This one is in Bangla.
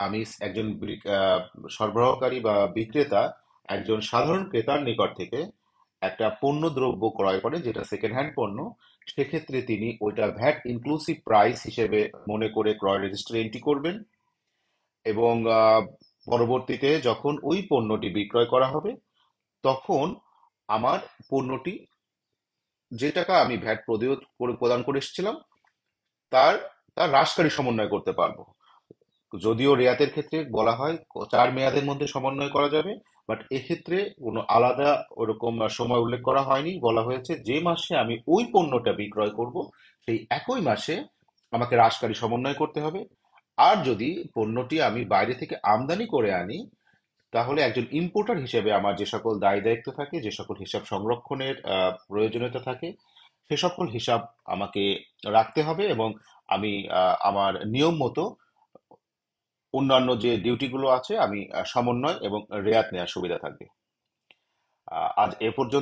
আমি একজন সরবরাহকারী বা বিক্রেতা একজন সাধারণ ক্রেতার নিকট থেকে একটা পণ্য দ্রব্য ক্রয় করে যেটা সেকেন্ড হ্যান্ড পণ্য, সেক্ষেত্রে তিনি ওইটা ভ্যাট ইনক্লুসিভ প্রাইস হিসেবে মনে করে ক্রয় রেজিস্টারে এন্ট্রি করবেন। এবং পরবর্তীতে যখন ওই পণ্যটি বিক্রয় করা হবে, তখন আমার পণ্যটি, যে টাকা আমি ভ্যাট প্রদান করে এসেছিলাম, তার তার হ্রাসকারী সমন্বয় করতে পারবো। যদিও রেয়াতের ক্ষেত্রে বলা হয় 4 মেয়াদের মধ্যে সমন্বয় করা যাবে, বাট এক্ষেত্রে কোনো আলাদা ওরকম সময় উল্লেখ করা হয়নি। বলা হয়েছে যে মাসে আমি ওই পণ্যটা বিক্রয় করব, সেই একই মাসে আমাকে হ্রাসকারী সমন্বয় করতে হবে। আর যদি পণ্যটি আমি বাইরে থেকে আমদানি করে আনি, তাহলে একজন ইম্পোর্টার হিসেবে আমার যে সকল দায় দায়িত্ব থাকে, যে সকল হিসাব সংরক্ষণের প্রয়োজনীয়তা থাকে, সে সকল হিসাব আমাকে রাখতে হবে। এবং আমি আমার নিয়ম মতো অন্যান্য যে ডিউটিগুলো আছে আমি সমন্বয় এবং রেয়াত নেওয়ার সুবিধা থাকবে। আজ এ পর্যন্ত।